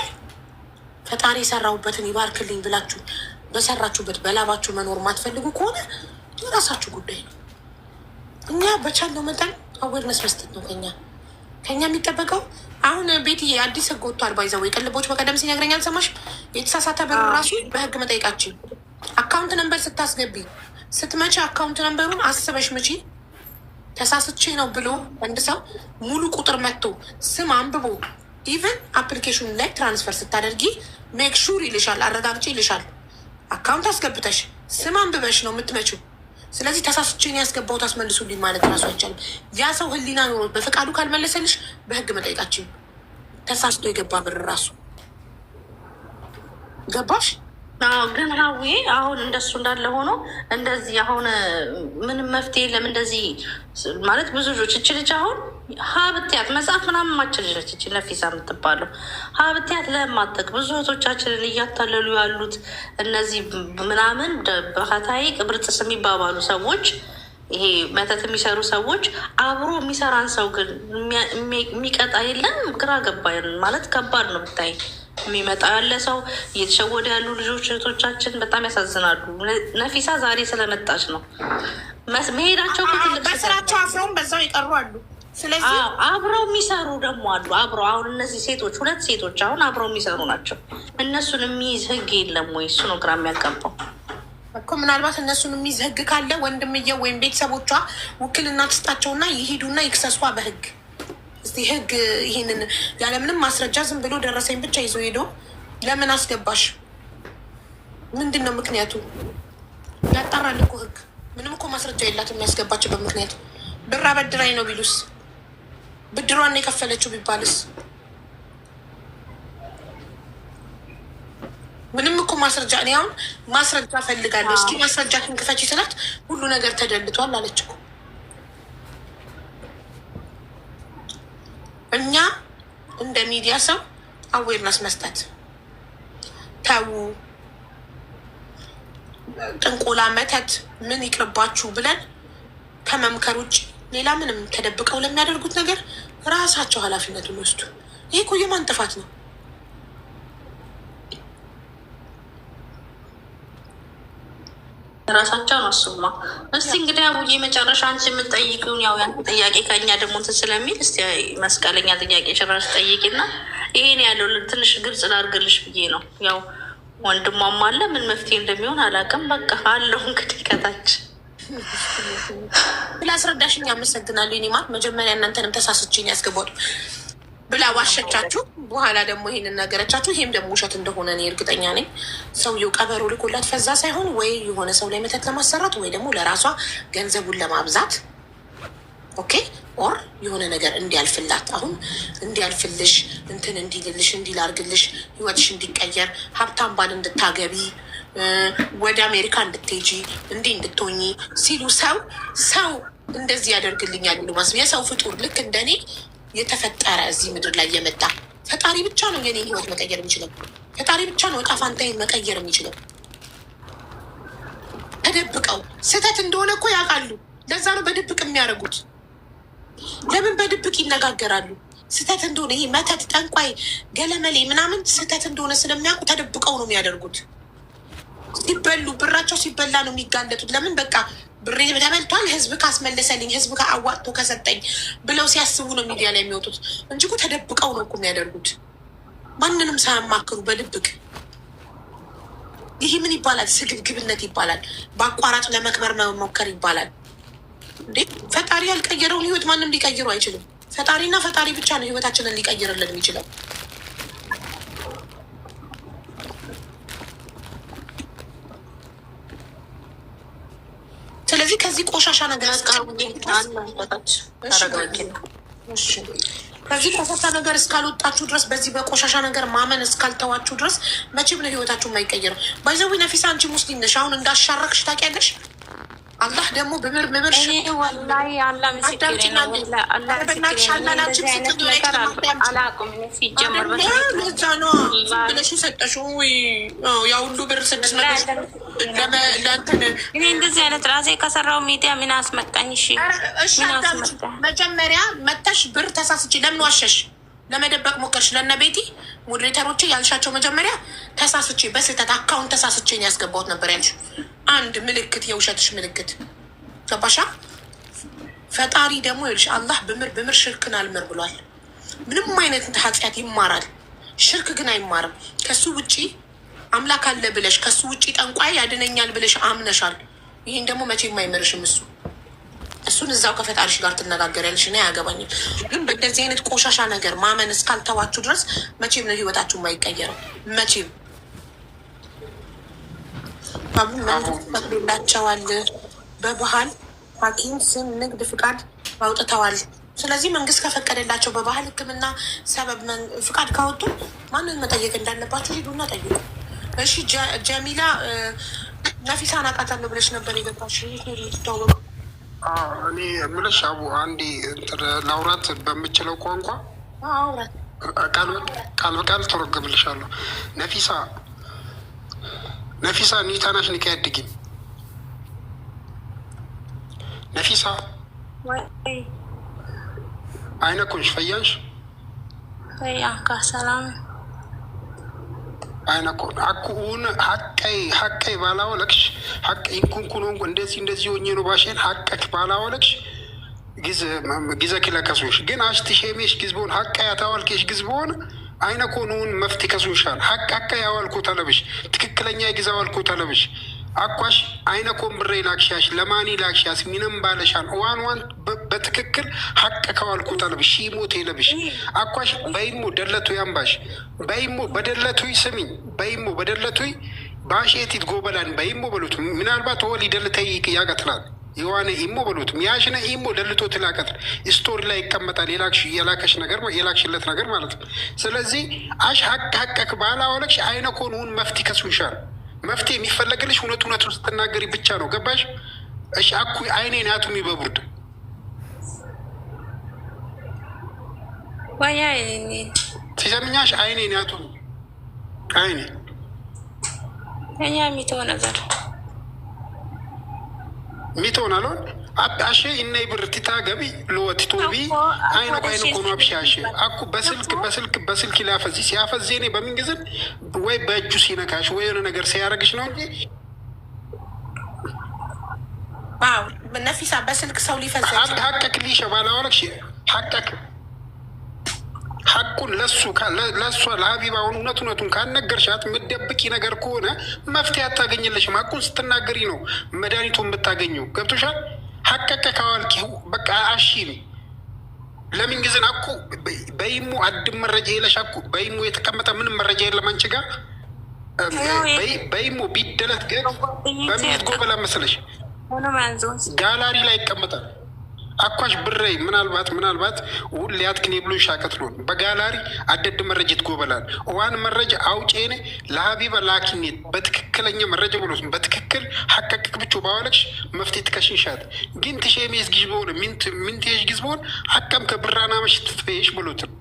Speaker 2: ፈጣሪ የሰራሁበትን ይባርክልኝ ብላችሁ በሰራችሁበት በላባችሁ መኖር ማትፈልጉ ከሆነ የራሳችሁ ጉዳይ ነው። እኛ በቻለው መጠን አዌርነስ መስጠት ነው ከኛ የሚጠበቀው። አሁን ቤትዬ አዲስ ህግ ወጥቷል። ባይዘው የቅልቦች በቀደም ሲነግረኝ አልሰማሽም? የተሳሳተ በር ራሱ በህግ መጠየቃችን አካውንት ነንበር ስታስገቢ ስትመጪ አካውንት ነንበሩን አስበሽ ምጪ። ተሳስቼ ነው ብሎ አንድ ሰው ሙሉ ቁጥር መጥቶ ስም አንብቦ ኢቨን አፕሊኬሽኑ ላይ ትራንስፈር ስታደርጊ ሜክ ሹር ይልሻል፣ አረጋግጪ ይልሻል። አካውንት አስገብተሽ ስም አንብበሽ ነው የምትመጪው። ስለዚህ ተሳስቼን ያስገባው ታስመልሱልኝ ማለት ራሱ አይቻልም። ያ ሰው ህሊና ኖሮት በፈቃዱ ካልመለሰልሽ በህግ መጠየቃችን ተሳስቶ የገባ ብር ራሱ ገባሽ?
Speaker 3: ግን ሀዊ አሁን እንደሱ እንዳለ ሆኖ እንደዚህ አሁን ምንም መፍትሄ የለም። እንደዚህ ማለት ብዙ ልጆች እች ልጅ አሁን ሀብትያት መጽሐፍ ምናምን ማችል ልጅ እች ነፊሳ የምትባለው ሀብትያት ለማጠቅ ብዙ እህቶቻችንን እያታለሉ ያሉት እነዚህ ምናምን በከታይ ቅብርጥስ የሚባባሉ ሰዎች፣ ይሄ መተት የሚሰሩ ሰዎች አብሮ የሚሰራን ሰው ግን የሚቀጣ የለም። ግራ ገባን ማለት ከባድ ነው ብታይ የሚመጣ ያለ ሰው እየተሸወደ ያሉ ልጆች እህቶቻችን በጣም ያሳዝናሉ። ነፊሳ ዛሬ ስለመጣች ነው መሄዳቸው።
Speaker 2: በስራቸው አፍረውም በዛው ይቀሩ አሉ። ስለዚህ
Speaker 3: አብረው የሚሰሩ ደግሞ አሉ። አብረው አሁን እነዚህ ሴቶች 2 ሴቶች አሁን አብረው የሚሰሩ ናቸው። እነሱን የሚይዝ ህግ የለም ወይ? እሱ ነው ግራ የሚያጋባው
Speaker 2: እኮ። ምናልባት እነሱን የሚይዝ ህግ ካለ ወንድምየው ወይም ቤተሰቦቿ ውክልና ትስጣቸውና ይሄዱና ይክሰሷ በህግ። እስቲ ህግ ይህንን ያለምንም ማስረጃ ዝም ብሎ ደረሰኝ ብቻ ይዞ ሄዶ ለምን አስገባሽ? ምንድን ነው ምክንያቱ? ያጣራል እኮ ህግ። ምንም እኮ ማስረጃ የላትም የሚያስገባችበት ምክንያት። ብር አበድራኝ ነው ቢሉስ? ብድሯን የከፈለችው ቢባልስ? ምንም እኮ ማስረጃ እኔ አሁን ማስረጃ ፈልጋለሁ። እስኪ ማስረጃ ክንክፈች ስላት ሁሉ ነገር ተደልቷል አለች እኮ። እኛ እንደ ሚዲያ ሰው አዌርነስ መስጠት ተዉ፣ ጥንቆላ መተት ምን ይቅርባችሁ ብለን ከመምከር ውጭ ሌላ ምንም ተደብቀው ለሚያደርጉት ነገር ራሳቸው ኃላፊነቱን ወስዱ። ይህ እኮ የማን ጥፋት ነው?
Speaker 3: ራሳቸው ነው እሱማ። እስቲ እንግዲህ አቡዬ መጨረሻ አንቺ የምንጠይቂውን ያው ያን ጥያቄ ከኛ ደግሞ እንትን ስለሚል እስቲ መስቀለኛ ጥያቄ ጭራሽ ጠይቂና ይሄን ያለው ትንሽ ግልጽ ላድርግልሽ ብዬ ነው። ያው ወንድሟም አለ ምን መፍትሄ እንደሚሆን አላውቅም። በቃ አለው እንግዲህ ከታች
Speaker 2: ስላስረዳሽኝ አመሰግናለሁ። እኔ ማለት መጀመሪያ እናንተንም ተሳስችኝ ያስገባሉ ብላ ዋሸቻችሁ፣ በኋላ ደግሞ ይሄንን ነገረቻችሁ። ይሄም ደግሞ ውሸት እንደሆነ እኔ እርግጠኛ ነኝ። ሰውየው ቀበሮ ልኮላት ፈዛ ሳይሆን ወይ የሆነ ሰው ላይ መተት ለማሰራት ወይ ደግሞ ለራሷ ገንዘቡን ለማብዛት ኦኬ፣ ኦር የሆነ ነገር እንዲያልፍላት አሁን እንዲያልፍልሽ እንትን እንዲልልሽ እንዲላርግልሽ ህይወትሽ እንዲቀየር ሀብታም ባል እንድታገቢ ወደ አሜሪካ እንድትሄጂ እንዲህ እንድትሆኚ ሲሉ ሰው እንደዚህ ያደርግልኛል ብሎ ማስብ የሰው ፍጡር ልክ እንደኔ የተፈጠረ እዚህ ምድር ላይ የመጣ ፈጣሪ ብቻ ነው የኔ ህይወት መቀየር የሚችለው። ፈጣሪ ብቻ ነው እጣ ፋንታዬን መቀየር የሚችለው። ተደብቀው ስህተት እንደሆነ እኮ ያውቃሉ። ለዛ ነው በድብቅ የሚያደርጉት። ለምን በድብቅ ይነጋገራሉ? ስህተት እንደሆነ ይሄ መተት፣ ጠንቋይ፣ ገለመሌ ምናምን ስህተት እንደሆነ ስለሚያውቁ ተደብቀው ነው የሚያደርጉት። ሲበሉ ብራቸው ሲበላ ነው የሚጋለጡት። ለምን በቃ ብሬ ተበልቷል፣ ህዝብ ካስመለሰልኝ፣ ህዝብ አዋጥቶ ከሰጠኝ ብለው ሲያስቡ ነው ሚዲያ ላይ የሚወጡት እንጂ እኮ ተደብቀው ነው እኮ የሚያደርጉት፣ ማንንም ሳያማክሩ በድብቅ። ይህ ምን ይባላል? ስግብግብነት ይባላል። በአቋራጭ ለመክበር መሞከር ይባላል። እንዴ ፈጣሪ ያልቀየረውን ህይወት ማንም ሊቀይሩ አይችልም። ፈጣሪና ፈጣሪ ብቻ ነው ህይወታችንን ሊቀይርልን የሚችለው። ስለዚህ ከዚህ ቆሻሻ ነገር ከዚህ ቆሻሻ ነገር እስካልወጣችሁ ድረስ በዚህ በቆሻሻ ነገር ማመን እስካልተዋችሁ ድረስ መቼም ነው ህይወታችሁ የማይቀየረው። ባይዘዊ ነፊሳ አንቺ ሙስሊም ነሽ። አሁን እንዳሻረክሽ ታውቂያለሽ። አላህ ደግሞ በምር ሰጠሽው ያ ሁሉ ብር 600
Speaker 1: እኔ እንደዚህ አይነት ራሴ ከሰራው ሚዲያ ምን አስመጣኝ? እሺ
Speaker 2: መጀመሪያ መተሽ ብር ተሳስቼ ለምን ዋሸሽ? ለመደበቅ ሞከርሽ። ለነ ቤቲ ሞዴሬተሮቼ ያልሻቸው መጀመሪያ ተሳስቼ በስህተት አካውንት ተሳስቼ ነው ያስገባሁት ነበር ያልሽ። አንድ ምልክት፣ የውሸትሽ ምልክት ገባሻ? ፈጣሪ ደግሞ ይልሽ አላህ ብምር ሽርክን አልምር ብሏል። ምንም አይነት ኃጢአት ይማራል፣ ሽርክ ግን አይማርም። ከሱ ውጪ አምላክ አለ ብለሽ ከሱ ውጪ ጠንቋይ ያድነኛል ብለሽ አምነሻል። ይህን ደግሞ መቼም አይመርሽም እሱ። እሱን እዛው ከፈጣሪሽ ጋር ትነጋገሪያለሽ። እና አያገባኝም። ግን በእንደዚህ አይነት ቆሻሻ ነገር ማመን እስካልተዋችሁ ድረስ መቼም ነው ህይወታችሁ የማይቀየረው። መቼም ፈቅዶላቸዋል። በባህል ሐኪም ስም ንግድ ፍቃድ አውጥተዋል። ስለዚህ መንግስት ከፈቀደላቸው በባህል ሕክምና ሰበብ ፍቃድ ካወጡ ማንን መጠየቅ እንዳለባቸው ሂዱና ጠይቁ። እሺ ጀሚላ ነፊሳን አውቃታለሁ ብለሽ ነበር የገባሽ። ትታወቁ
Speaker 4: እኔ የምልሽ አቡ አንዴ ላውራት በምችለው ቋንቋ ቃል በቃል ተረጎምልሻለሁ። ነፊሳ ኒታናሽ ኒካ ያድግኝ ነፊሳ አይነኩንሽ ፈያንሽ
Speaker 1: ሰላም
Speaker 4: አይነኩን አኩን ሀቀይ ባላወለክሽ ሀቅ ኢንኩንኩን እንደዚህ ሆኜ ነው ባሽን ሀቀክ ባላወለክሽ ጊዜ ክለከሱሽ ግን አሽትሸሜሽ ግዝቦን ሀቃ ያታዋልኬሽ ግዝቦን አይነ ኮኑን መፍት ከሱሻል ሀቃ ያዋልኮ ተለብሽ ትክክለኛ የጊዜ ዋልኮ ተለብሽ አኳሽ አይነ ኮን ብሬ ላክሻሽ ለማኒ ላክሻስ ሚንም ባለሻል ዋን በትክክል ሀቅ ከዋልኮ ተለብሽ ሺሞት የለብሽ አኳሽ በይሞ ደለቱ ያምባሽ በይሞ በደለቱ ስሚኝ በይሞ በደለቱ ባሼቲት ጎበላን በይሞ በሉት ምናልባት ወል ይደልተይ ያቀትላል የዋነ ኢሞ በሉት ሚያሽነ ኢሞ ደልቶ ትላቀትል ስቶሪ ላይ ይቀመጣል የላከሽ ነገር የላክሽለት ነገር ማለት ነው። ስለዚህ አሽ ሀቅ ባላወለክሽ አይነ ኮኑን መፍት ከሱሻል መፍትሄ የሚፈለግልሽ እውነቱን ስትናገሪ ብቻ ነው። ገባሽ? እሺ አኩ አይኔን ያቱሚ በቡርድ ሲሰምኛሽ አይኔን ያቱሚ አይኔ
Speaker 1: እኛ የሚተው ነገር
Speaker 4: ሚቶን አሎን አባሽ እነ ብርቲታ ገቢ ለወትቶቢ አይነ ኮኑ አብሻሽ አኩ በስልክ ላፈዚ ሲያፈዚ እኔ በምን ጊዜ ወይ በእጁ ሲነካሽ ወይ የሆነ ነገር ሲያደርግሽ ነው እንጂ
Speaker 2: አዎ ነፊሳ በስልክ ሰው ሊፈዛ
Speaker 4: ሀቀክ ሊሸ ባላወለክሽ ሀቁን ለሷ ለሀቢባ አሁን እውነቱን ካነገርሻት ምደብቂ ነገር ከሆነ መፍትሄ አታገኝለሽም። ሀቁን ስትናገሪ ነው መድኃኒቱን የምታገኘው። ገብቶሻል? ሀቀቀ ከዋልኪ በቃ አሺኒ ለምን ጊዜን አኩ በይሙ አድም መረጃ የለሽ አኩ በይሙ የተቀመጠ ምንም መረጃ የለም አንቺ ጋር በይሙ ቢደለት ግን በሚት ጎበላ መሰለሽ ጋላሪ ላይ ይቀመጣል። አኳሽ ብረይ ምናልባት ውል ሊያትክን ብሎ ሻቀት ሎን በጋላሪ አደድ መረጃ ትጎበላል ዋን መረጃ አውጪኔ ለሀቢባ ላኪኔት በትክክለኛ መረጃ ብሎት በትክክል ሀቀቅ ብቻ ባዋለክሽ መፍትሄ ትከሽንሻት ግን ትሸሜስ ግዥ በሆነ ምንትሽ ግዝ በሆን ሀቀም ከብራና መሽ ትትፈየሽ ብሎትን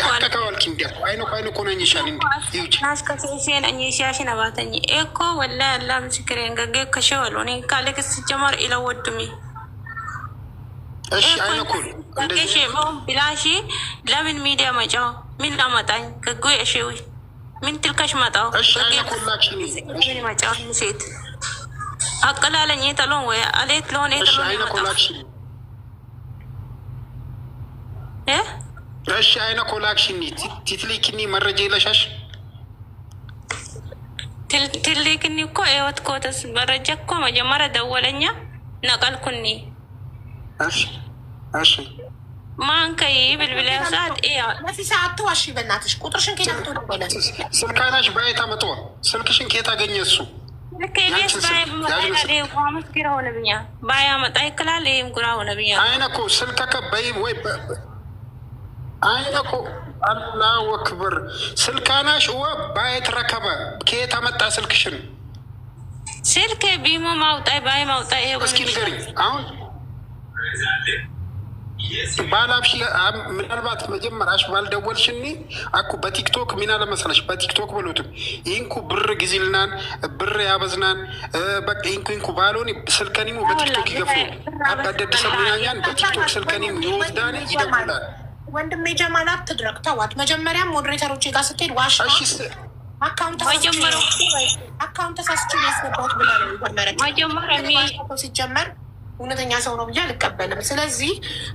Speaker 4: ሀቀካዋልኪ እንዲያ አይነ ኮነኝ ይሻል እንዲ ይውጭ
Speaker 1: ናስከሴሴን እኝሻሽን አባተኝ ኤኮ ወላ ያላ ምስክሬን ገጌ ከሸወሉ እኔ ካሌክስ ጀመር ኢለወዱሚ
Speaker 4: እሺ አይነ ኮን
Speaker 1: ገጌሽ ሞን ብላሺ ለምን ሚዲያ መጫው ምን ላመጣኝ ገጉ እሺዊ ምን ትልከሽ መጣው
Speaker 4: እሺ አይነ ኮላክሽኒ
Speaker 1: ምን መጫው ሙሴት አቀላለኝ የተሎን ወይ አሌት ለሆነ የተሎን
Speaker 4: አይነ ኮላክሽኒ እሺ አይነ ኮላክሽኒ ትትሊክኒ መረጃ ይለሻሽ
Speaker 1: ትልክኒ እኮ ህይወት ኮተስ መረጃ እኮ መጀመሪያ ደወለኛ ነቀልኩኒ
Speaker 4: እሺ
Speaker 1: ማንከይ ብልብላ ሰዓት
Speaker 2: ነፊሳ አትዋሺ በእናትሽ ቁጥርሽን ከየት አምጥቶ
Speaker 4: ስልካናሽ ባይታ መጥቶ ስልክሽን ከየት አገኘ እሱ
Speaker 1: ልከቤስ ባይ ቋመት ግራ ሆነብኛ ባያ መጣ ይክላል ይህም ጉራ ሆነብኛ
Speaker 4: አይነ እኮ ስልከከ በይም ወይ አይነኮ አላሁ አክበር ስልካናሽ ወ ባየት ረከበ ከየት አመጣ ስልክሽን?
Speaker 1: ስልክ ቢሞ ማውጣይ ባይ ማውጣይ ይሄ
Speaker 4: እስኪ ንገሪኝ። አሁን ባላብሽ ምናልባት መጀመሪያሽ ባልደወልሽኒ አኩ በቲክቶክ ሚና ለመሰለሽ በቲክቶክ ብሎትም ይንኩ ብር ጊዜልናን ብር ያበዝናን በቃ ይንኩ ባሎኒ ስልከኒሙ በቲክቶክ ይገፉ አባደደ ሰሙኛኛን በቲክቶክ ስልከኒሙ ይወስዳን ይደውላል።
Speaker 2: ወንድሜ ጀማል አትድረቅ ተዋት። መጀመሪያም ሞዴሬተሮች ጋር ስትሄድ ዋሽ አካውንት ተሳስቼ ያስገባት ብላ ነው የጀመረችው። ሲጀመር እውነተኛ ሰው ነው ብዬ አልቀበልም። ስለዚህ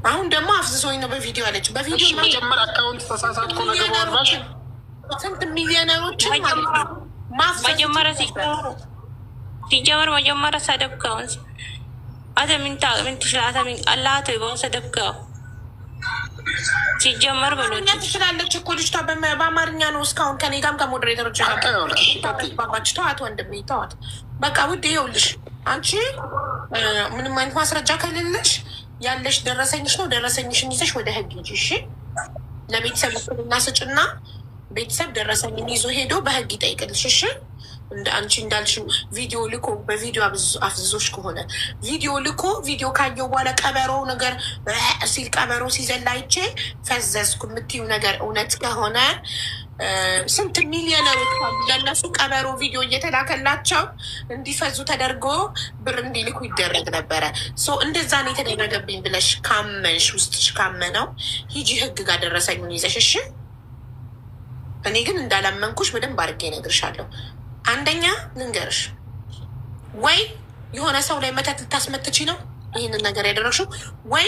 Speaker 2: አሁን ደግሞ አፍዝሶኝ ነው በቪዲዮ አለች። በቪዲዮ
Speaker 4: መጀመር አካውንት ተሳሳትኩ ነገባልባሽ
Speaker 2: ስንት ሚሊዮነሮችን ማለት ነው
Speaker 1: መጀመሪያ ሲጀመር መጀመሪያ ሰደብከውን አተ ምንትሽላተ አላተ በሆን ሰደብከው ሲጀመር በሎኛ
Speaker 2: ትችላለች እኮ ልጅቷ በአማርኛ ነው እስካሁን ከኔ ጋርም ከሞዴሬተሮች ባባች ተዋት፣ ወንድሜ ተዋት። በቃ ውድ ይኸውልሽ አንቺ ምንም አይነት ማስረጃ ከሌለሽ ያለሽ ደረሰኝሽ ነው። ደረሰኝሽን ይዘሽ ወደ ህግ ሂጂ። እሺ ለቤተሰብ እናስጭና ቤተሰብ ደረሰኝን ይዞ ሄዶ በህግ ይጠይቅልሽ። እሺ እንደ አንቺ እንዳልሽው ቪዲዮ ልኮ በቪዲዮ አፍዝዞች ከሆነ ቪዲዮ ልኮ ቪዲዮ ካየው በኋላ ቀበሮ ነገር ሲል ቀበሮ ሲዘላ አይቼ ፈዘዝኩ የምትይው ነገር እውነት ከሆነ ስንት ሚሊዮነሮች ለእነሱ ቀበሮ ቪዲዮ እየተላከላቸው እንዲፈዙ ተደርጎ ብር እንዲልኩ ይደረግ ነበረ። እንደዛ ነው የተደረገብኝ ብለሽ ካመንሽ ውስጥሽ ካመነው ሂጂ ህግ ጋር ደረሰኙን ይዘሽ። እሺ እኔ ግን እንዳላመንኩሽ በደንብ አድርጌ እነግርሻለሁ። አንደኛ ልንገርሽ፣ ወይ የሆነ ሰው ላይ መተት ልታስመትቺ ነው ይህንን ነገር ያደረግሽው ወይ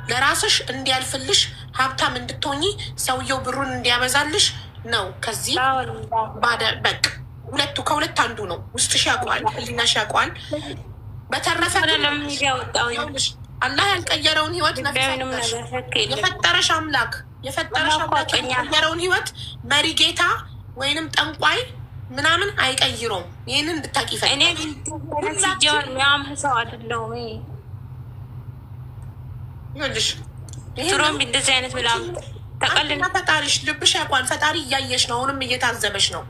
Speaker 2: ለራስሽ እንዲያልፍልሽ ሀብታም እንድትሆኚ ሰውየው ብሩን እንዲያበዛልሽ ነው። ከዚህ በቅ ከሁለት አንዱ ነው። ውስጥሽ ያውቀዋል፣ ህሊናሽ ያውቀዋል። በተረፈ አላህ ያልቀየረውን ህይወት የፈጠረሽ አምላክ የቀየረውን ህይወት መሪ ጌታ ወይንም ጠንቋይ ምናምን አይቀይረውም። ይህንን እንድታቂ
Speaker 1: ሰው አይደለሁም። ይኸውልሽ እንደዚህ አይነት
Speaker 2: ተቀልና ፈጣሪሽ ልብሽ ያውቋል። ፈጣሪ እያየሽ ነው፣ አሁንም እየታዘበሽ ነው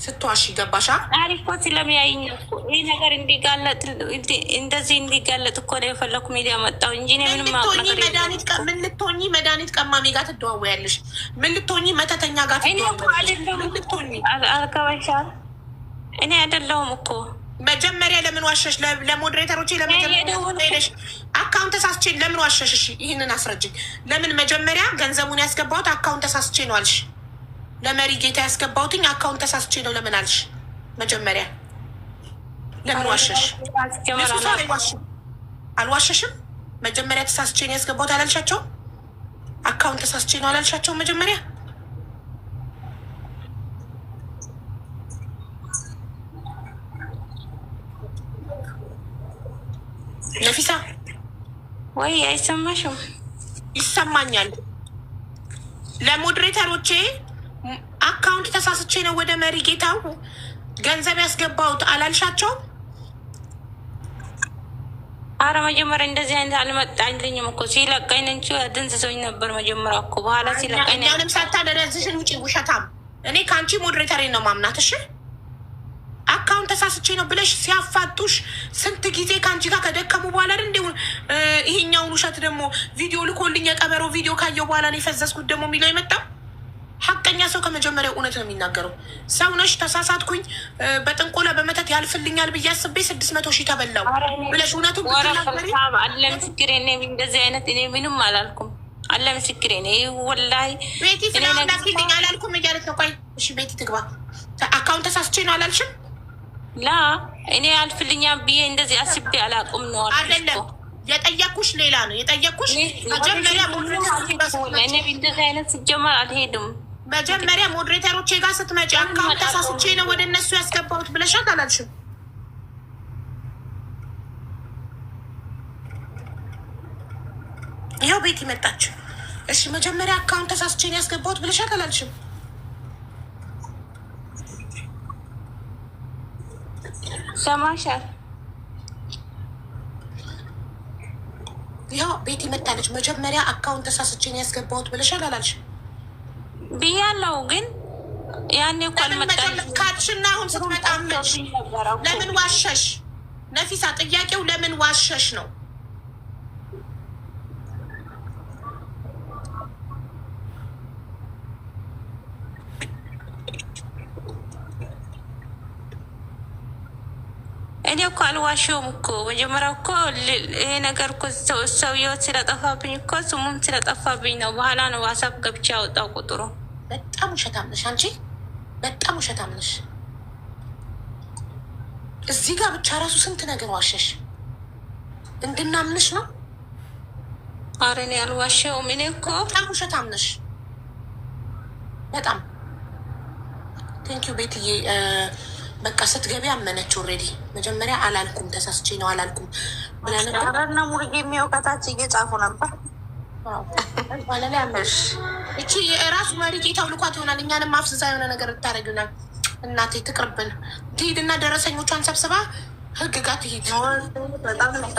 Speaker 2: ስትዋሽ። ገባሻ?
Speaker 1: ታሪኮ ስለሚያይኝ ይህ ነገር እንዲጋለጥ እንደዚህ እንዲጋለጥ እኮ ነው የፈለኩ ሚዲያ መጣሁ እንጂ ምንም
Speaker 2: ምን ልትሆኚ መድኃኒት ቀማሚ ጋር ትደዋወያለሽ? ምን ልትሆኚ መተተኛ ጋር ትደዋወያለሽ?
Speaker 1: አልከባሻል። እኔ አይደለሁም እኮ
Speaker 2: መጀመሪያ ለምን ዋሸሽ? ለሞዴሬተሮቼ ለመጀመሪያሽ አካውንት ተሳስቼ ለምን ዋሸሽ? እሺ ይህንን አስረጅኝ። ለምን መጀመሪያ ገንዘቡን ያስገባሁት አካውንት ተሳስቼ ነው አልሽ? ለመሪ ጌታ ያስገባሁትኝ አካውንት ተሳስቼ ነው ለምን አልሽ? መጀመሪያ ለምን ዋሸሽ? አልዋሸሽም። መጀመሪያ ተሳስቼ ነው ያስገባሁት አላልሻቸው? አካውንት ተሳስቼ ነው አላልሻቸው? መጀመሪያ ነፊሳ
Speaker 1: ወይ አይሰማሽም?
Speaker 2: ይሰማኛል። ለሞዴሬተሮቼ አካውንት ተሳስቼ ነው ወደ መሪ ጌታው ገንዘብ ያስገባሁት አላልሻቸው?
Speaker 1: አረ መጀመሪያ እንደዚህ አይነት አልመጣልኝም እኮ ሲለቀኝ እንጂ ድንዝዞኝ ነበር መጀመሪያ እኮ። በኋላ ሲለቀኝ
Speaker 2: እኛንም ሳታደረዝሽን ውጪ ውሸታም። እኔ ከአንቺ ሞዴሬተሬ ነው ማምናት። እሺ አካውንት ተሳስቼ ነው ብለሽ ሲያፋጡሽ ስንት ጊዜ ከአንቺ ጋር ከደከሙ በኋላ እንዲ ይሄኛውን ውሸት ደግሞ ቪዲዮ ልኮልኝ የቀበሮ ቪዲዮ ካየው በኋላ ነው የፈዘዝኩት ደግሞ የሚለው የመጣው። ሀቀኛ ሰው ከመጀመሪያው እውነት ነው የሚናገረው። ሰውነሽ ተሳሳትኩኝ በጥንቆላ በመተት ያልፍልኛል ብዬ አስቤ 600,000 ተበላው ብለሽ እውነቱን
Speaker 1: አለ ምስክሬ። እንደዚህ አይነት እኔ ምንም አላልኩም። አለ ምስክሬ ወላሂ
Speaker 2: ቤቲ ስለላኪልኝ አላልኩም እያለት ነው። ቆይ እሺ ቤቲ ትግባ። አካውንት ተሳስቼ ነው አላልሽም?
Speaker 1: ላ እኔ አልፍልኛ ብዬ እንደዚህ አስቤ አላቁም ነው
Speaker 2: አይደለም። የጠየኩሽ ሌላ ነው የጠየኩሽ። መጀመሪያ
Speaker 1: እንደዚህ አይነት ሲጀመር አልሄድም።
Speaker 2: መጀመሪያ ሞዴሬተሮቼ ጋር ስትመጪ አካውንት ተሳስቼ ነው ወደ እነሱ ያስገባሁት ብለሻት አላልሽም? ይኸው ቤት ይመጣች። እሺ መጀመሪያ አካውንት ተሳስቼ ነው ያስገባሁት ብለሻት አላልሽም?
Speaker 1: ሰማሻል?
Speaker 2: ያው ቤት ይመጣለች። መጀመሪያ አካውንት ተሳስቼ ነው ያስገባሁት ብለሻል አላልሽም?
Speaker 1: ብያለሁ፣ ግን ያኔ እኮ አልመጣልኝም
Speaker 2: ካልሽና አሁን ስትመጣ ለምን ዋሸሽ? ነፊሳ ጥያቄው ለምን ዋሸሽ ነው።
Speaker 1: እኔ እኮ አልዋሸውም እኮ መጀመሪያ እኮ ይሄ ነገር እኮ ሰውየው ስለጠፋብኝ እኮ ስሙም ስለጠፋብኝ ነው። በኋላ ነው ዋትስአፕ ገብቼ ያወጣው ቁጥሩ።
Speaker 2: በጣም ውሸታም ነሽ አንቺ፣ በጣም ውሸታም ነሽ። እዚህ ጋር ብቻ ራሱ ስንት ነገር ዋሸሽ እንድናምንሽ ነው።
Speaker 1: ኧረ እኔ አልዋሸውም። እኔ እኮ
Speaker 2: በጣም ውሸታም ነሽ በጣም። ቴንኪው ቤትዬ። በቃ ስትገቢ አመነች ኦልሬዲ። መጀመሪያ አላልኩም ተሳስቼ ነው አላልኩም ብላ ነበር።
Speaker 3: ረና ሙሉ የሚወቀታች እየጻፉ ነበር።
Speaker 2: እቺ የራሱ መሪ ጌታው ልኳት ይሆናል። እኛንም አፍስዛ የሆነ ነገር ልታደርግ ይሆናል። እናቴ ትቅርብን። ትሂድና ደረሰኞቿን ሰብስባ ህግ ጋር ትሂድ።
Speaker 3: በጣም ነው።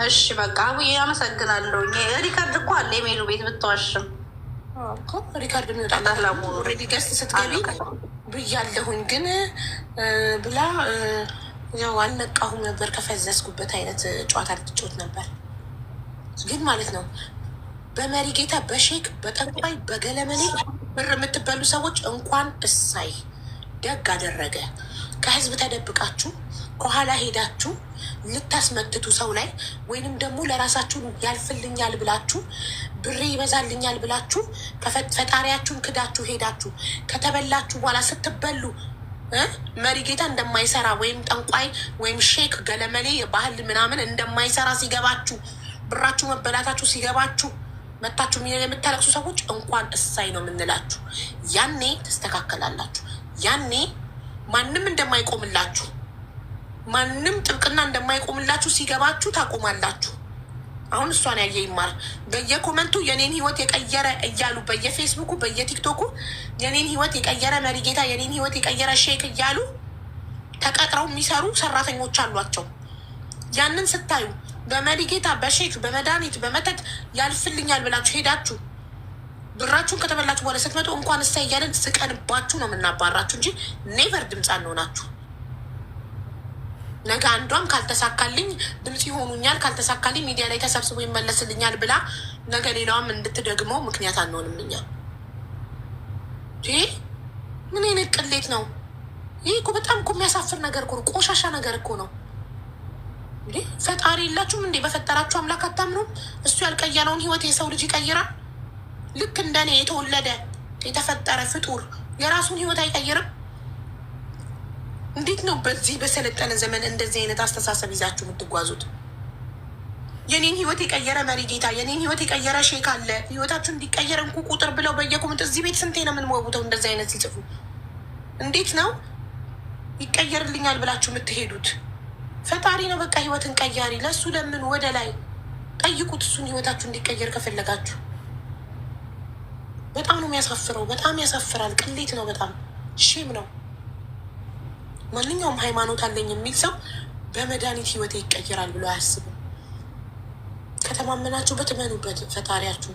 Speaker 3: እሺ በቃ አቡዬ አመሰግናለሁ። ሪካርድ እኮ አለ የሜሉ ቤት ብትዋሽም
Speaker 2: ሪካርድ የሚወጣላት ኦልሬዲ ገስት ስትገቢ ብያለሁኝ ግን ብላ ያው አልነቃሁም ነበር። ከፈዘዝኩበት አይነት ጨዋታ ልትጫወት ነበር ግን ማለት ነው። በመሪ ጌታ በሼክ በጠንቋይ በገለመሌ ብር የምትበሉ ሰዎች እንኳን እሳይ ደግ አደረገ። ከህዝብ ተደብቃችሁ ከኋላ ሄዳችሁ ልታስመትቱ ሰው ላይ ወይንም ደግሞ ለራሳችሁ ያልፍልኛል ብላችሁ ብሬ ይበዛልኛል ብላችሁ ፈጣሪያችሁን ክዳችሁ ሄዳችሁ ከተበላችሁ በኋላ ስትበሉ መሪ ጌታ እንደማይሰራ ወይም ጠንቋይ ወይም ሼክ ገለመሌ ባህል ምናምን እንደማይሰራ ሲገባችሁ፣ ብራችሁ መበላታችሁ ሲገባችሁ መታችሁ የምታለቅሱ ሰዎች እንኳን እሳይ ነው የምንላችሁ። ያኔ ትስተካከላላችሁ። ያኔ ማንም እንደማይቆምላችሁ፣ ማንም ጥብቅና እንደማይቆምላችሁ ሲገባችሁ ታቆማላችሁ። አሁን እሷን ያየ ይማር። በየኮመንቱ የኔን ህይወት የቀየረ እያሉ በየፌስቡኩ በየቲክቶኩ የኔን ህይወት የቀየረ መሪጌታ፣ የኔን ህይወት የቀየረ ሼክ እያሉ ተቀጥረው የሚሰሩ ሰራተኞች አሏቸው። ያንን ስታዩ በመሪጌታ በሼክ በመድኃኒት በመተት ያልፍልኛል ብላችሁ ሄዳችሁ ብራችሁን ከተበላችሁ በኋላ ስትመጡ እንኳን እሳ እያለን ስቀንባችሁ ነው የምናባራችሁ እንጂ ኔቨር ድምፅ አንሆናችሁ። ነገ አንዷም ካልተሳካልኝ ድምፅ ይሆኑኛል፣ ካልተሳካልኝ ሚዲያ ላይ ተሰብስቦ ይመለስልኛል ብላ ነገ ሌላዋም እንድትደግመው ምክንያት አንሆንም እኛ። ምን አይነት ቅሌት ነው ይህ? እኮ በጣም እኮ የሚያሳፍር ነገር እኮ ነው። ቆሻሻ ነገር እኮ ነው። ፈጣሪ የላችሁም እንዴ? በፈጠራችሁ አምላክ አታምኑም? እሱ ያልቀየረውን ህይወት የሰው ልጅ ይቀይራል? ልክ እንደኔ የተወለደ የተፈጠረ ፍጡር የራሱን ህይወት አይቀይርም? እንዴት ነው በዚህ በሰለጠነ ዘመን እንደዚህ አይነት አስተሳሰብ ይዛችሁ የምትጓዙት? የኔን ህይወት የቀየረ መሪ ጌታ፣ የኔን ህይወት የቀየረ ሼክ አለ፣ ህይወታችሁ እንዲቀየር እንኩ ቁጥር ብለው በየኮመንት እዚህ ቤት ስንቴ ነው የምንወጉተው? እንደዚህ አይነት ሲጽፉ እንዴት ነው ይቀየርልኛል ብላችሁ የምትሄዱት? ፈጣሪ ነው በቃ ህይወትን ቀያሪ። ለእሱ ለምን ወደ ላይ ጠይቁት፣ እሱን ህይወታችሁ እንዲቀየር ከፈለጋችሁ። በጣም ነው የሚያሳፍረው። በጣም ያሳፍራል። ቅሌት ነው። በጣም ሼም ነው። ማንኛውም ሃይማኖት አለኝ የሚል ሰው በመድኃኒት ህይወት ይቀየራል ብሎ አያስብም። ከተማመናችሁበት እመኑበት ፈጣሪያችሁ።